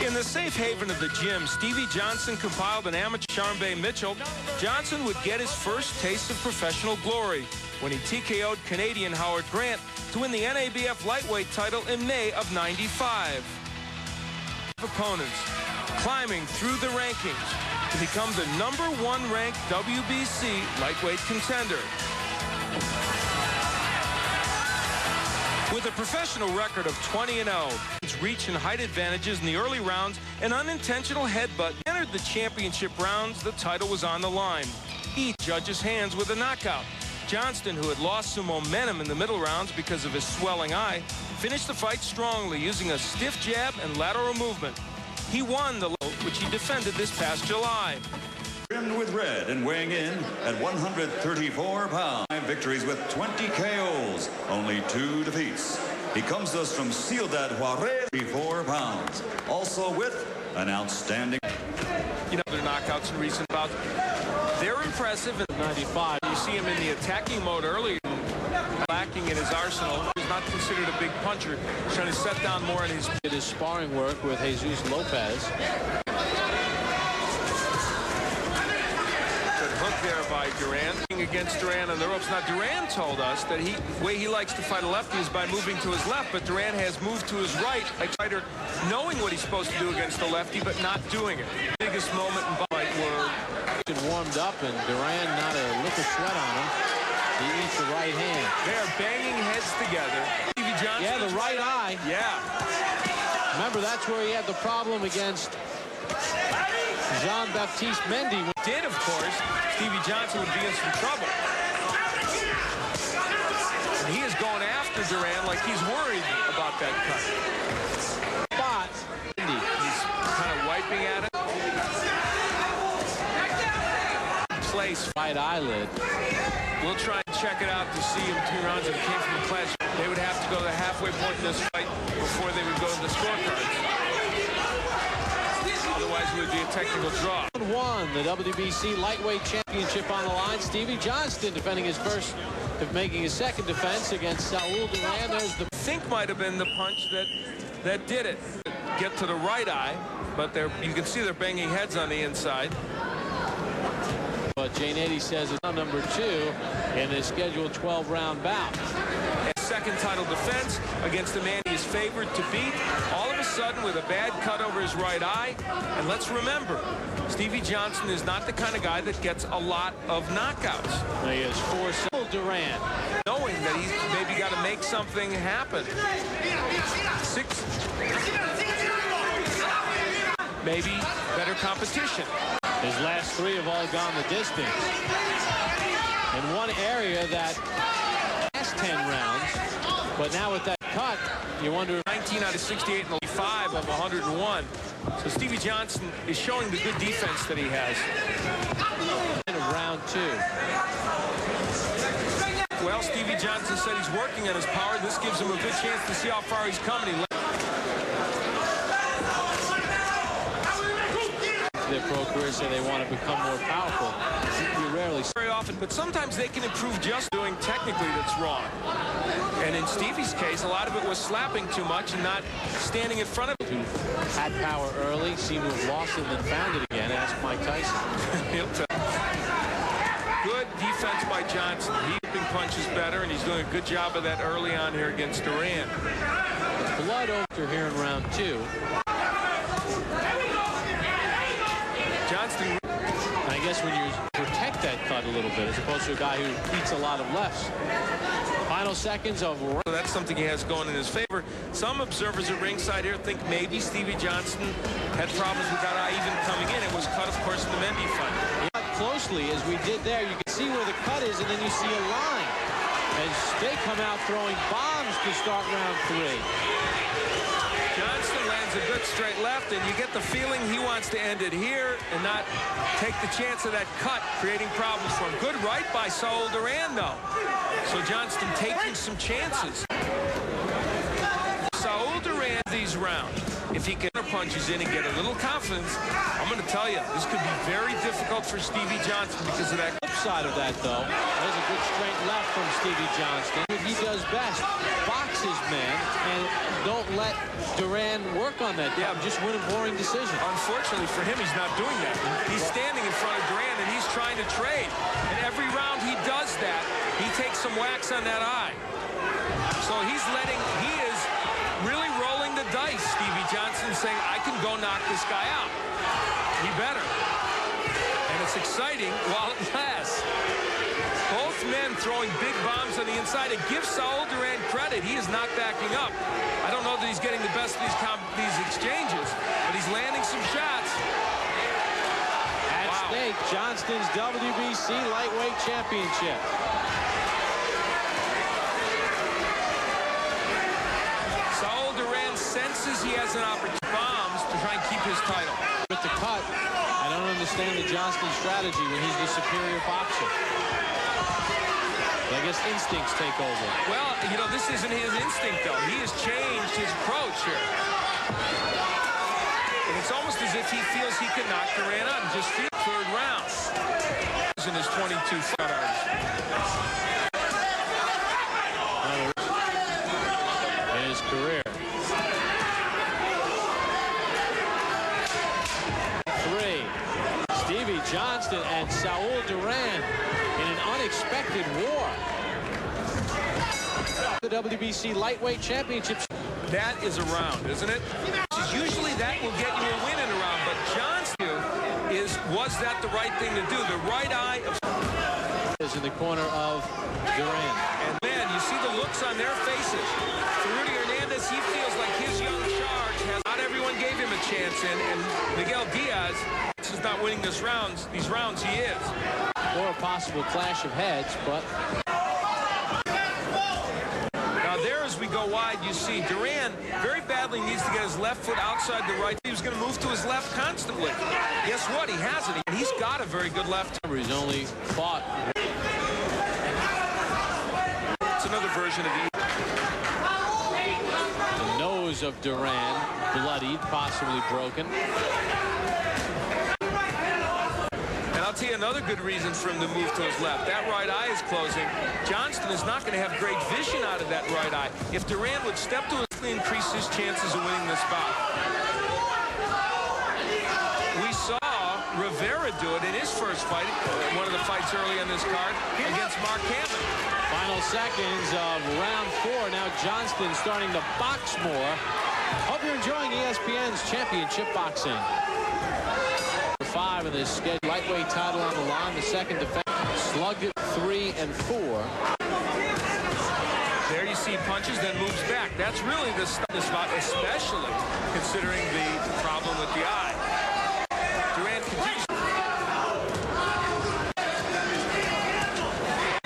In the safe haven of the gym, Stevie Johnston compiled an amateur Charmbe Mitchell. Johnson would get his first taste of professional glory when he TKO'd Canadian Howard Grant to win the NABF lightweight title in May of '95. Opponents climbing through the rankings to become the #1 ranked WBC lightweight contender. With a professional record of 20-0, its reach and height advantages in the early rounds, an unintentional headbutt entered the championship rounds. The title was on the line. Each judge's hands with a knockout. Johnston, who had lost some momentum in the middle rounds because of his swelling eye, finished the fight strongly using a stiff jab and lateral movement. He won the low, which he defended this past July. Trimmed with red and weighing in at 134 pounds. 5 victories with 20 KOs, only 2 defeats. He comes to us from Ciudad Juarez, 34 pounds. Also with an outstanding... You know, their knockouts in recent bouts. They're impressive in 95. You see him in the attacking mode early, lacking in his arsenal. He's not considered a big puncher. He's trying to set down more in his sparring work with Jesus Lopez. Hook there by Duran. Against Duran on the ropes. Now, Duran told us that the way he likes to fight a lefty is by moving to his left, but Duran has moved to his right. A fighter knowing what he's supposed to do against the lefty, but not doing it. Biggest moment in fight were warmed up, and Duran not a lick of sweat on him. He eats the right hand. They are banging heads together. Stevie Johnston. Yeah, the right eye. Yeah. Remember, that's where he had the problem against Jean-Baptiste Mendy. Did, of course, Stevie Johnston would be in some trouble. And he is going after Duran like he's worried about that cut. Spot. He's kind of wiping at it. Place. Right eyelid. We'll try and check it out to see him 2 rounds if it came from the clash. They would have to go to the halfway point in this fight before they would go to the scorecards. Otherwise, it would be a technical draw. Won the WBC lightweight championship on the line. Stevie Johnston defending his first, making his second defense against Saul Duran. There's the think might have been the punch that did it. Get to the right eye, but you can see they're banging heads on the inside. But Jane Eddy says it's number 2 in his scheduled 12-round bout. Second title defense against the man he is favored to beat. All of a sudden with a bad cut over his right eye. And let's remember, Stevie Johnston is not the kind of guy that gets a lot of knockouts. He has 4 Saul Duran. Knowing that he's maybe got to make something happen. 6. Maybe better competition. His last 3 have all gone the distance. In one area that last 10 rounds, but now with that cut, you wonder. 19 out of 68 and 5 of 101. So Stevie Johnston is showing the good defense that he has. In round 2. Well, Stevie Johnston said he's working on his power. This gives him a good chance to see how far he's coming. Their pro career say they want to become more powerful. You rarely see very often, but sometimes they can improve just doing technically that's wrong. And in Stevie's case, a lot of it was slapping too much and not standing in front of it. Who had power early, seemed to have lost it and then found it again. Ask Mike Tyson. Good defense by Johnston. He's punches better, and he's doing a good job of that early on here against Duran. Blood over here in round 2. Johnston, I guess when you protect that cut a little bit, as opposed to a guy who eats a lot of lefts. Final seconds of round. So that's something he has going in his favor. Some observers at ringside here think maybe Stevie Johnston had problems with that eye even coming in. It was cut, of course, in the Mendy fight. Closely as we did there, you can see where the cut is, and then you see a line. As they come out throwing bombs to start round 3. Johnston lands a good straight left, and you get the feeling he wants to end it here and not take the chance of that cut, creating problems for him. Good right by Saul Duran, though. So Johnston taking some chances. Saul Duran these rounds. If he can punches in and get a little confidence, I'm going to tell you, this could be very difficult for Stevie Johnston because of that. Flip side of that, though, there's a good straight left from Stevie Johnston. He does best. Box box his man and don't let Duran work on that. Yeah, just win a boring decision. Unfortunately for him, he's not doing that. He's standing in front of Duran, and he's trying to trade. And every round he does that, he takes some wax on that eye. So he is really rolling the dice, Stevie Johnston, saying, I can go knock this guy out. He better. And it's exciting while it lasts. Both men throwing big bombs on the inside. It gives Saul Duran credit. He is not backing up. I don't know that he's getting the best of these exchanges, but he's landing some shots. At stake, Johnston's WBC lightweight championship. Saul Duran senses he has an opportunity bombs to try and keep his title. With the cut, I don't understand the Johnston strategy when he's the superior boxer. I guess instincts take over. Well, you know, this isn't his instinct, though. He has changed his approach here. And it's almost as if he feels he can knock Duran out and just feel third round. In his 22 fight in his career. 3. Stevie Johnston and Saul Duran in an unexpected war. The WBC lightweight championship. That is a round, isn't it? Usually that will get you a win in a round, but Johnston was that the right thing to do? The right eye of is in the corner of Duran. And man, you see the looks on their faces. For Rudy Hernandez, he feels like his young charge has not everyone gave him a chance in, and Miguel Diaz is not winning these rounds, he is. Or a possible clash of heads, but now there as we go wide, you see Duran very badly needs to get his left foot outside the right. He was going to move to his left constantly. Guess what? He has it. He's got a very good left. He's only fought. It's another version of the nose of Duran, bloodied, possibly broken. And I'll tell you another good reason for him to move to his left. That right eye is closing. Johnston is not going to have great vision out of that right eye. If Duran would step to his left, increase his chances of winning this bout. We saw Rivera do it in his first fight, one of the fights early on this card, against Mark Hammond. Final seconds of round 4. Now Johnston starting to box more. Hope you're enjoying ESPN's championship boxing. 5 of this scheduled lightweight title on the line. The second defense slugged it 3 and 4. There you see punches, then moves back. That's really the spot, especially considering the problem with the eye. Duran continues.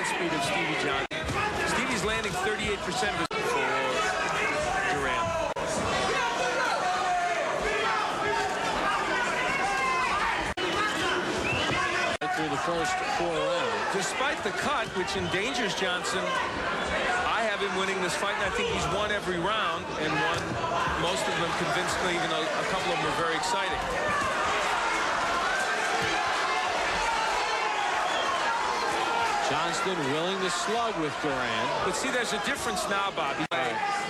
Speed of Stevie Johnston. Stevie's landing 38% of his for Duran. Through the first 4 rounds. Despite the cut, which endangers Johnson, I have him winning this fight, and I think he's won every round and won most of them convincingly. Even though a couple of them are very exciting. Johnston willing to slug with Duran. But see, there's a difference now, Bobby.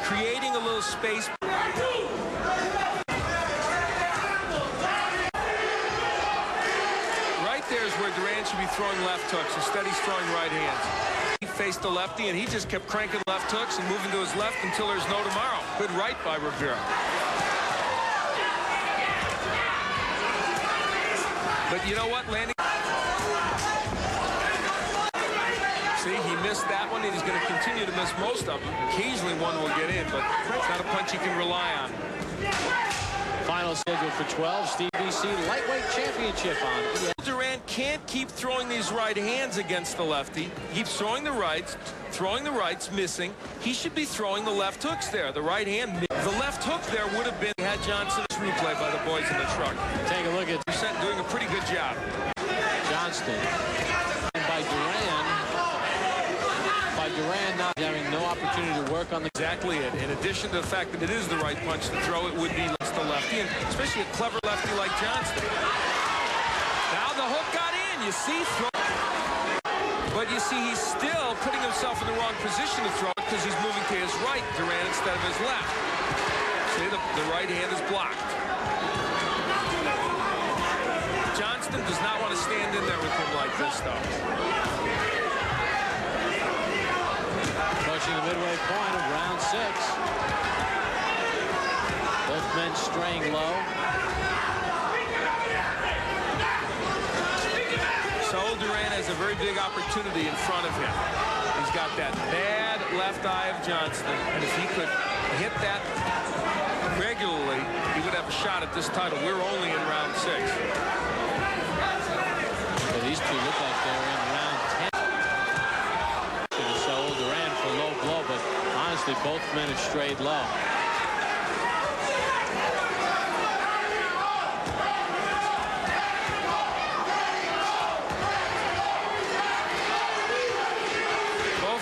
Creating a little space. Right there is where Duran should be throwing left hooks. Instead, he's throwing right hands. He faced the lefty, and he just kept cranking left hooks and moving to his left until there's no tomorrow. Good right by Rivera. But you know what, landing... See, he missed that one, and he's going to continue to miss most of them. Occasionally one will get in, but it's not a punch you can rely on. Final schedule for 12, Stevie lightweight championship on. Duran can't keep throwing these right hands against the lefty. He keeps throwing the rights, missing. He should be throwing the left hooks there. The right hand, the left hook there would have been had Johnson's replay by the boys in the truck. Take a look at doing a pretty good job. Johnston and by Duran not having no opportunity to work on the... Exactly it. In addition to the fact that it is the right punch to throw, it would be the lefty, and especially a clever lefty like Johnston. Now the hook got in, you see. But you see, he's still putting himself in the wrong position to throw it. because he's moving to his right, Duran, instead of his left. See, the right hand is blocked. Johnston does not want to stand in there with him like this, though. Approaching the midway point of round 6. Both men straying low. Saul Duran has a very big opportunity in front of him. He's got that bad left eye of Johnston, and if he could hit that regularly, he would have a shot at this title. We're only in round 6. Well, these two look like they're in round 10. To Saul Duran for low blow, but honestly, both men have strayed low.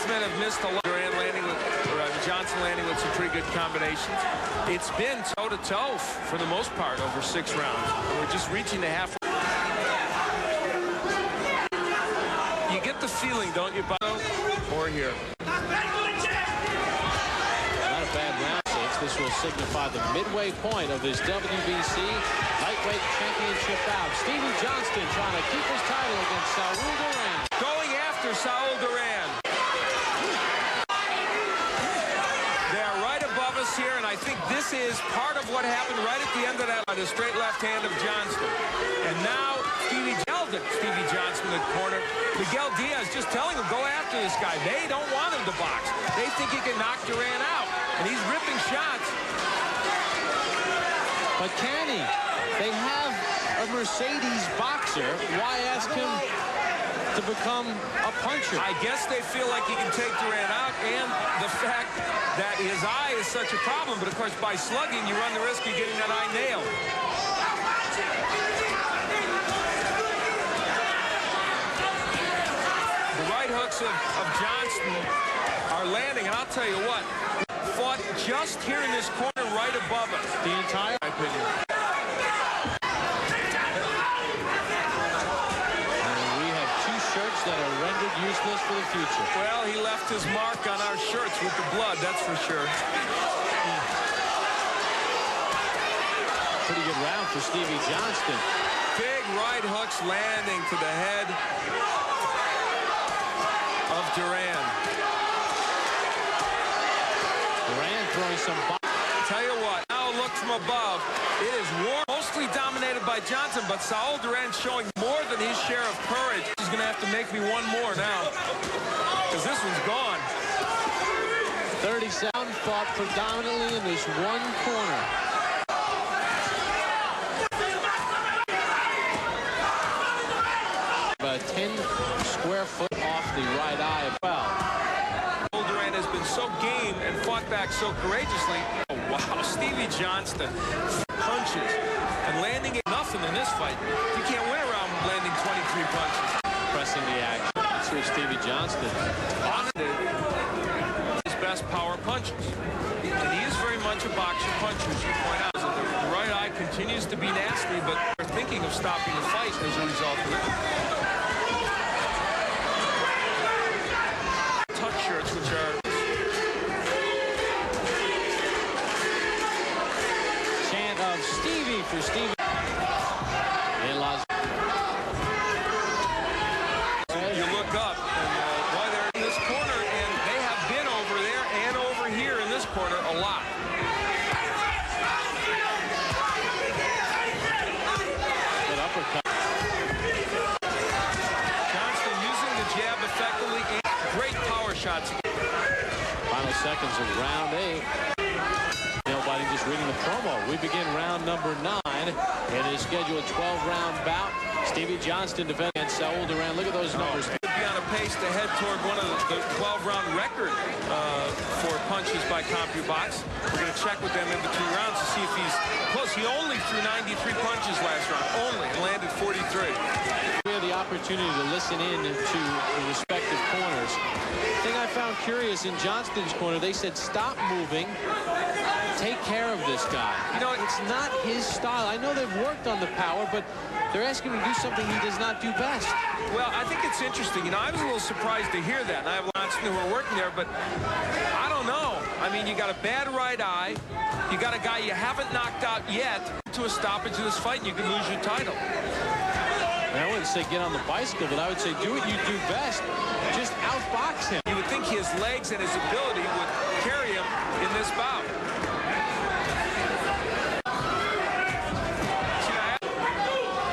Have missed a lot. Duran landing with Johnson landing with some pretty good combinations. It's been toe-to-toe for the most part over 6 rounds. We're just reaching the half. You get the feeling, don't you, Bob? Or here. Not a bad round 6. This will signify the midway point of this WBC lightweight championship bout. Stevie Johnston trying to keep his title against Saul Duran. Going after Saul Duran. Here, and I think this is part of what happened right at the end of that by the straight left hand of Johnston. And now Stevie Johnston in the corner. Miguel Diaz just telling him, go after this guy. They don't want him to box. They think he can knock Duran out, and he's ripping shots. But can he? They have a Mercedes boxer. Why ask him to become a puncher? I guess they feel like he can take Duran out, and the fact that his eye is such a problem. But of course, by slugging, you run the risk of getting that eye nailed. The right hooks of Johnston are landing, and I'll tell you what, fought just here in this corner right above us. The entire opinion. That are rendered useless for the future. Well, he left his mark on our shirts with the blood, that's for sure. Pretty good round for Stevie Johnston. Big right hooks landing to the head of Duran. Duran throwing some box. Tell you what, now look from above. It is mostly dominated by Johnson, but Saul Duran showing more than his share of courage. He's going to have to make me one more now, because this one's gone. 37 fought predominantly in this one corner. About 10 square foot off the right eye as well. Saul Duran has been so game and fought back so courageously. Oh, wow, Stevie Johnston punches and landing nothing in this fight. You can't win around landing 23 punches. Pressing the action. That's where Stevie Johnston his best power punches. And he is very much a boxer puncher, as you point out. The right eye continues to be nasty, but they're thinking of stopping the fight as a result of it. Tuck shirts, which are chant of Stevie for Stevie. In Las You look up, and boy, they're in this corner, and they have been over there and over here in this corner a lot. Good uppercut. Johnston using the jab effectively and great power shots. Final seconds of round 8. Nobody just reading the promo. We begin round number 9. It is scheduled a 12-round bout. Stevie Johnston defending against Saul Duran. Look at those numbers. Could be on a pace to head toward one of the 12-round record for punches by CompuBox. We're going to check with them in between rounds to see if he's close. He only threw 93 punches last round, only, and landed 43. We had the opportunity to listen in to the respective corners. The thing I found curious in Johnston's corner, they said stop moving take care of this guy. You know, it's not his style. I know they've worked on the power, but they're asking him to do something he does not do best. Well, I think it's interesting. You know, I was a little surprised to hear that. And I have lots who are working there, but I don't know. I mean, you got a bad right eye. You got a guy you haven't knocked out yet to a stoppage of this fight, and you can lose your title. I wouldn't say get on the bicycle, but I would say do what you do best. Just outbox him. You would think his legs and his ability would carry him in this bout.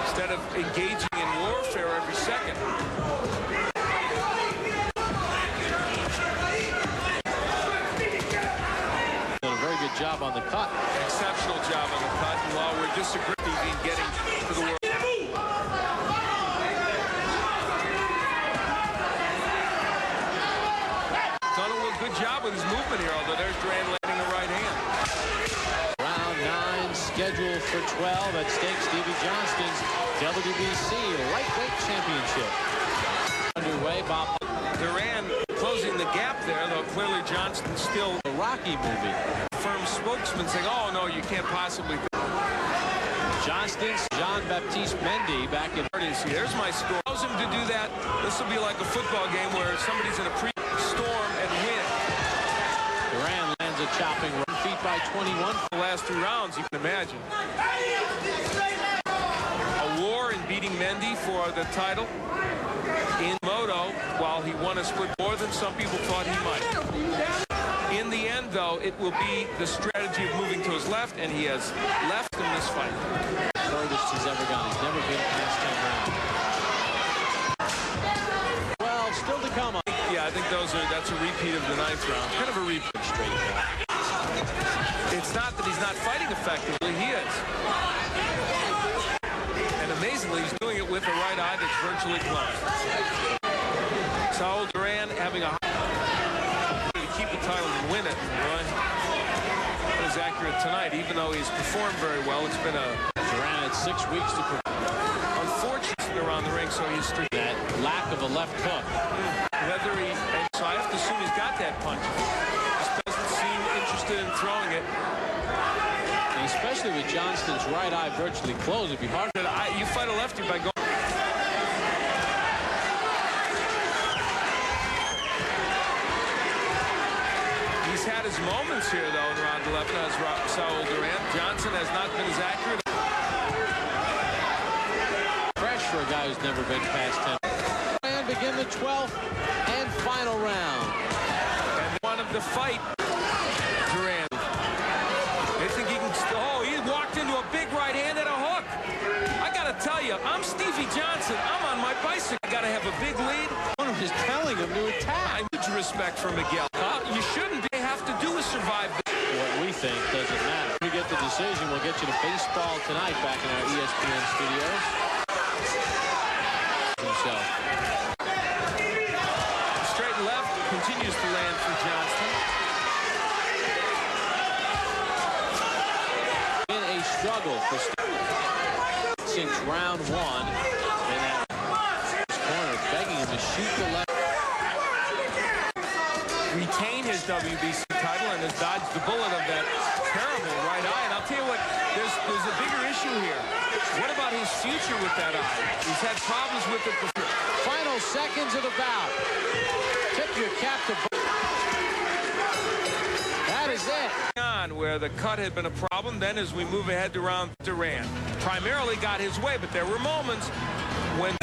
Instead of engaging in warfare every second. Done a very good job on the cut. Exceptional job on the cut. And while we're disagreeing in getting to the world. Done a good job with his movement here, although there's Duran landing the right hand. Round 9 scheduled for 12 at stake. Stevie Johnston's WBC lightweight championship. Underway, Bob. Duran closing the gap there, though clearly Johnston still A Rocky movie. firm spokesman saying, oh no, you can't possibly. Johnston's Jean-Baptiste Mendy back in. There's my score. Allows him to do that. This will be like a football game where somebody's in a storm and win. Duran lands a chopping run, feet by 21. The last 3 rounds, you can imagine. A war in beating Mendy for the title in Moto, while he won a split more than some people thought he might. In the end, though, it will be the strategy of moving to his left, and he has left in this fight. Furthest he's ever gone. He's never been past 10 rounds. Well, still to come. Yeah, I think that's a repeat of the 9th round. Kind of a repeat. Straight back. It's not that he's not fighting effectively. He is. And amazingly, he's doing it with a right eye that's virtually closed. Saul Duran having a to keep the title and win it. Boy, that is accurate tonight, even though he's performed very well. It's been a Duran had 6 weeks to perform. Unfortunately around the ring, so he's That lack of a left hook. whether he, and so I have to assume he's got that punch. Just doesn't seem interested in throwing it. And especially with Johnston's right eye virtually closed, it'd be hard. You fight a lefty by going. He's had his moments here, though, in round 11 as Saul Duran. Johnson has not been as accurate. Fresh for a guy who's never been past 10. And begin the 12th and final round. And wanted to fight Duran. They think he can still. Oh, he walked into a big right hand and a hook. I got to tell you, I'm Stevie Johnson. I'm on my bicycle. I got to have a big lead. Opponent is telling him to attack. Huge respect for Miguel. You shouldn't be. Have to do is survive. What we think doesn't matter. If we get the decision, we'll get you to baseball tonight back in our ESPN studios. Himself. Straight left continues to land for Johnston. In a struggle for since round 1. And that corner begging him to shoot the left. Retain his WBC title and has dodged the bullet of that terrible right eye. And I'll tell you what, there's a bigger issue here. What about his future with that eye? He's had problems with it before. Final seconds of the bout. Tip your cap to. That is it. On where the cut had been a problem. Then as we move ahead to round, Duran primarily got his way, but there were moments when